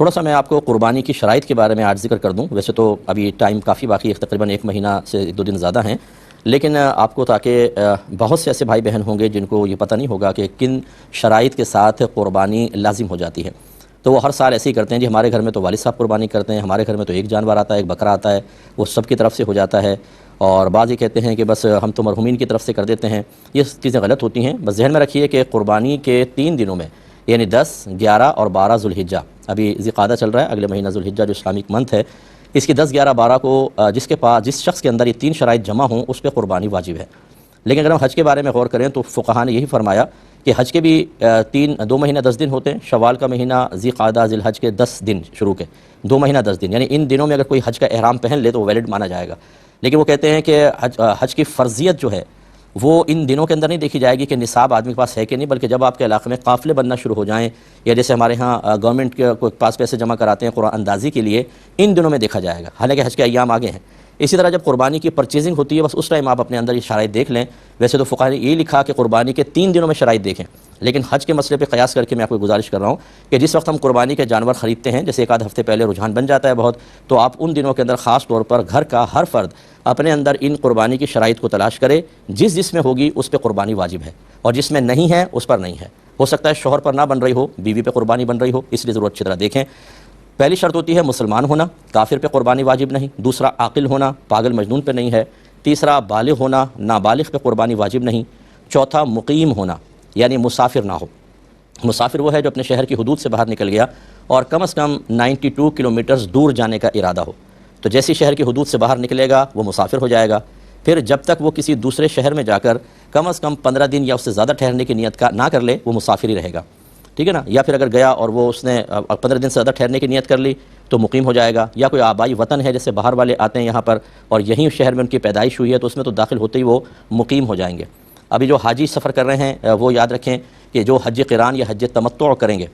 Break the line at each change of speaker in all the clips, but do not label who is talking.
تھوڑا سا میں آپ کو قربانی کی شرائط کے بارے میں آج ذکر کر دوں. ویسے تو ابھی ٹائم کافی باقی ہے، تقریباً 1 مہینہ سے 2 دن زیادہ ہیں، لیکن آپ کو تاکہ بہت سے ایسے بھائی بہن ہوں گے جن کو یہ پتہ نہیں ہوگا کہ کن شرائط کے ساتھ قربانی لازم ہو جاتی ہے. تو وہ ہر سال ایسے ہی کرتے ہیں جی ہمارے گھر میں تو والد صاحب قربانی کرتے ہیں، ہمارے گھر میں تو ایک جانور آتا ہے، ایک بکرا آتا ہے، وہ سب کی طرف سے ہو جاتا ہے. اور بعض یہ کہتے ہیں کہ بس ہم تو مرحومین کی طرف سے کر دیتے ہیں. یہ چیزیں غلط ہوتی ہیں. بس ذہن میں رکھیے کہ قربانی کے 3 دنوں میں یعنی 10، 11 اور 12 ذوالحجہ، ابھی ذی القعدہ چل رہا ہے، اگلے مہینہ ذوالحجہ جو اسلامک منتھ ہے، اس کی 10، 11، 12 کو جس شخص کے اندر یہ 3 شرائط جمع ہوں اس پہ قربانی واجب ہے. لیکن اگر ہم حج کے بارے میں غور کریں تو فقہاء نے یہی فرمایا کہ حج کے بھی 2 مہینہ 10 دن ہوتے ہیں. شوال کا مہینہ، ذی القعدہ، ذی الحج کے 10 دن شروع کے 2 مہینہ 10 دن، یعنی ان دنوں میں اگر کوئی حج کا احرام پہن لے تو وہ ویلڈ مانا جائے گا. لیکن وہ کہتے ہیں کہ حج کی فرضیت جو ہے وہ ان دنوں کے اندر نہیں دیکھی جائے گی کہ نصاب آدمی کے پاس ہے کہ نہیں، بلکہ جب آپ کے علاقے میں قافلے بننا شروع ہو جائیں، یا جیسے ہمارے ہاں گورنمنٹ کے پاس پیسے جمع کراتے ہیں قرآن اندازی کے لیے، ان دنوں میں دیکھا جائے گا. حالانکہ حج کے ایام آگے ہیں. اسی طرح جب قربانی کی پرچیزنگ ہوتی ہے بس اس ٹائم آپ اپنے اندر یہ شرائط دیکھ لیں. ویسے تو فقہاء نے یہ لکھا کہ قربانی کے 3 دنوں میں شرائط دیکھیں، لیکن حج کے مسئلے پہ قیاس کر کے میں آپ کو گزارش کر رہا ہوں کہ جس وقت ہم قربانی کے جانور خریدتے ہیں، جیسے 1 آدھ ہفتے پہلے رجحان بن جاتا ہے بہت، تو آپ ان دنوں کے اندر خاص طور پر گھر کا ہر فرد اپنے اندر ان قربانی کی شرائط کو تلاش کرے. جس میں ہوگی اس پہ قربانی واجب ہے، اور جس میں نہیں ہے اس پر نہیں ہے. ہو سکتا ہے شوہر پر نہ بن رہی ہو، بیوی پہ قربانی بن رہی ہو، اس لیے ضرور اچھی طرح دیکھیں. پہلی شرط ہوتی ہے مسلمان ہونا، کافر پہ قربانی واجب نہیں. دوسرا عاقل ہونا، پاگل مجنون پہ نہیں ہے. تیسرا بالغ ہونا، نابالغ پہ قربانی واجب نہیں. چوتھا مقیم ہونا، یعنی مسافر نہ ہو. مسافر وہ ہے جو اپنے شہر کی حدود سے باہر نکل گیا اور کم از کم 92 کلومیٹرز دور جانے کا ارادہ ہو. تو جیسی شہر کی حدود سے باہر نکلے گا وہ مسافر ہو جائے گا. پھر جب تک وہ کسی دوسرے شہر میں جا کر کم از کم 15 دن یا اس سے زیادہ ٹھہرنے کی نیت نہ کر لے، وہ مسافر ہی رہے گا. ٹھیک ہے نا. یا پھر اگر گیا اور وہ اس نے 15 دن سے زیادہ ٹھہرنے کی نیت کر لی تو مقیم ہو جائے گا. یا کوئی آبائی وطن ہے، جیسے باہر والے آتے ہیں یہاں پر اور یہیں شہر میں ان کی پیدائش ہوئی ہے، تو اس میں تو داخل ہوتے ہی وہ مقیم ہو جائیں گے. ابھی جو حاجی سفر کر رہے ہیں وہ یاد رکھیں کہ جو حج قران یا حج تمتع کریں گے،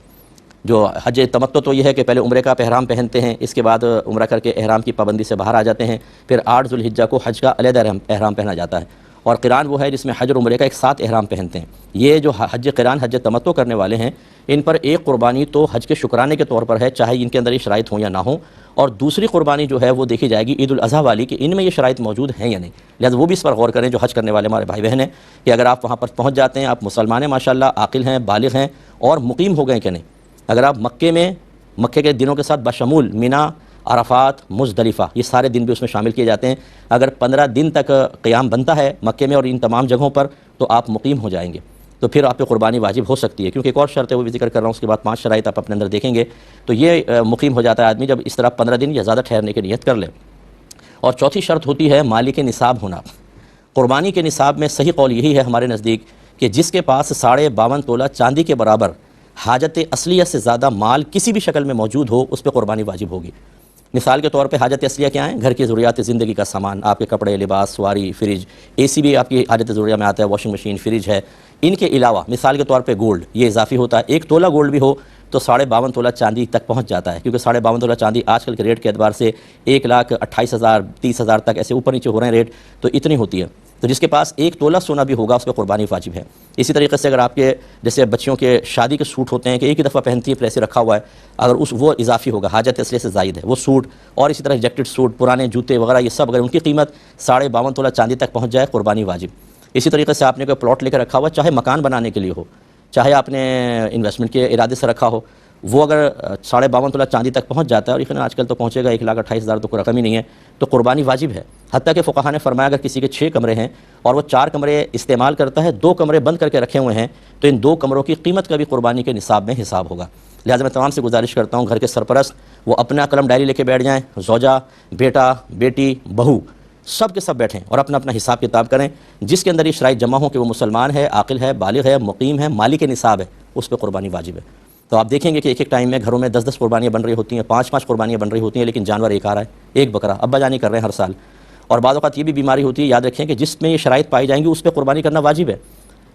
جو حج تمتع تو یہ ہے کہ پہلے عمرے کا احرام پہنتے ہیں، اس کے بعد عمرہ کر کے احرام کی پابندی سے باہر آ جاتے ہیں، پھر 8 ذوالحجہ کو حج کا علیحدہ احرام پہنا جاتا ہے. اور قران وہ ہے جس میں حج اور عمرے کا ایک ساتھ احرام پہنتے ہیں. یہ جو حج قران، حج تمتع کرنے والے ہیں، ان پر ایک قربانی تو حج کے شکرانے کے طور پر ہے، چاہے ان کے اندر یہ شرائط ہوں یا نہ ہوں. اور دوسری قربانی جو ہے وہ دیکھی جائے گی عید الاضحیٰ والی کہ ان میں یہ شرائط موجود ہیں یا نہیں. لہٰذا وہ بھی اس پر غور کریں جو حج کرنے والے ہمارے بھائی بہن ہیں، کہ اگر آپ وہاں پر پہنچ جاتے ہیں، آپ مسلمان ہیں ماشاءاللہ، عاقل ہیں، بالغ ہیں اور مقیم ہو گئے کہ نہیں. اگر آپ مکے کے دنوں کے ساتھ بشمول مینا، عرفات، مزدلفہ، یہ سارے دن بھی اس میں شامل کیے جاتے ہیں، اگر 15 دن تک قیام بنتا ہے مکے میں اور ان تمام جگہوں پر تو آپ مقیم ہو جائیں گے. تو پھر آپ پہ قربانی واجب ہو سکتی ہے. کیونکہ ایک اور شرط ہے وہ بھی ذکر کر رہا ہوں، اس کے بعد 5 شرائط آپ اپنے اندر دیکھیں گے. تو یہ مقیم ہو جاتا ہے آدمی جب اس طرح 15 دن یا زیادہ ٹھہرنے کی نیت کر لے. اور چوتھی شرط ہوتی ہے مالک نصاب ہونا. قربانی کے نصاب میں صحیح قول یہی ہے ہمارے نزدیک کہ جس کے پاس 52.5 تولہ چاندی کے برابر حاجت اصلیہ سے زیادہ مال کسی بھی شکل میں موجود ہو، اس پہ قربانی واجب ہوگی. مثال کے طور پہ حاجت اصلیہ کیا ہیں؟ گھر کی ضروریات زندگی کا سامان، آپ کے کپڑے، لباس، سواری، فریج، اے سی بھی آپ کی حاجت ضروریات میں آتا ہے، واشنگ مشین، فریج ہے. ان کے علاوہ مثال کے طور پہ گولڈ، یہ اضافی ہوتا ہے. 1 تولہ گولڈ بھی ہو تو 52.5 تولہ چاندی تک پہنچ جاتا ہے. کیونکہ 52.5 تولہ چاندی آج کل کے ریٹ کے اعتبار سے 1,28,000 30,000 تک ایسے اوپر نیچے ہو رہے ہیں ریٹ، تو اتنی ہوتی ہے. تو جس کے پاس 1 تولہ سونا بھی ہوگا اس پہ قربانی واجب ہے. اسی طریقے سے اگر آپ کے جیسے بچیوں کے شادی کے سوٹ ہوتے ہیں کہ ایک ہی دفعہ پہنتی ہے پھر ایسے رکھا ہوا ہے، اگر وہ اضافی ہوگا، حاجت اصلیہ سے زائد ہے وہ سوٹ، اور اسی طرح جیکٹ سوٹ، پرانے جوتے وغیرہ، یہ سب اگر ان کی قیمت 52.5 تولہ چاندی تک پہنچ جائے قربانی واجب. اسی طریقے سے آپ نے کوئی پلاٹ لے کر رکھا ہوا، چاہے مکان بنانے کے لیے ہو، چاہے آپ نے انویسٹمنٹ کے ارادے سے رکھا ہو، وہ اگر 52.5 تولہ چاندی تک پہنچ جاتا ہے، اور یقیناً آج کل تو پہنچے گا 1,28,000 تو کوئی رقم ہی نہیں ہے، تو قربانی واجب ہے. حتیٰ کہ فقہاء نے فرمایا اگر کسی کے 6 کمرے ہیں اور وہ 4 کمرے استعمال کرتا ہے، 2 کمرے بند کر کے رکھے ہوئے ہیں، تو ان 2 کمروں کی قیمت کا بھی قربانی کے نصاب میں حساب ہوگا. لہٰذا میں تمام سے گزارش کرتا ہوں گھر کے سرپرست وہ اپنا قلم ڈائری لے کے بیٹھ جائیں، زوجہ، بیٹا، بیٹی، بہو، سب کے سب بیٹھیں اور اپنا اپنا حساب کتاب کریں. جس کے اندر یہ شرائط جمع ہوں کہ وہ مسلمان ہے، عاقل ہے، بالغ ہے، مقیم ہے، مالک نصاب ہے، اس پہ قربانی واجب ہے. تو آپ دیکھیں گے کہ ایک ٹائم میں گھروں میں 10 قربانیاں بن رہی ہوتی ہیں، 5 قربانیاں بن رہی ہوتی ہیں، لیکن جانور ایک آ رہا ہے، ایک بکرا ابا جانی کر رہے ہیں ہر سال. اور بعض اوقات یہ بھی بیماری ہوتی ہے، یاد رکھیں کہ جس میں یہ شرائط پائی جائیں گی اس پہ قربانی کرنا واجب ہے.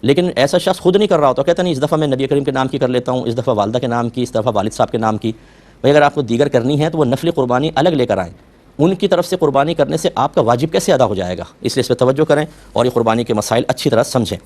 لیکن ایسا شخص خود نہیں کر رہا ہوتا، کہتا نہیں اس دفعہ میں نبی کریم کے نام کی کر لیتا ہوں، اس دفعہ والدہ کے نام کی، اس دفعہ والد صاحب کے نام کی. بھئی اگر آپ کو دیگر کرنی ہے تو وہ نفلی قربانی الگ لے کر آئیں. ان کی طرف سے قربانی کرنے سے آپ کا واجب کیسے ادا ہو جائے گا؟ اس لیے اس پہ توجہ کریں اور یہ قربانی کے مسائل اچھی طرح سمجھیں.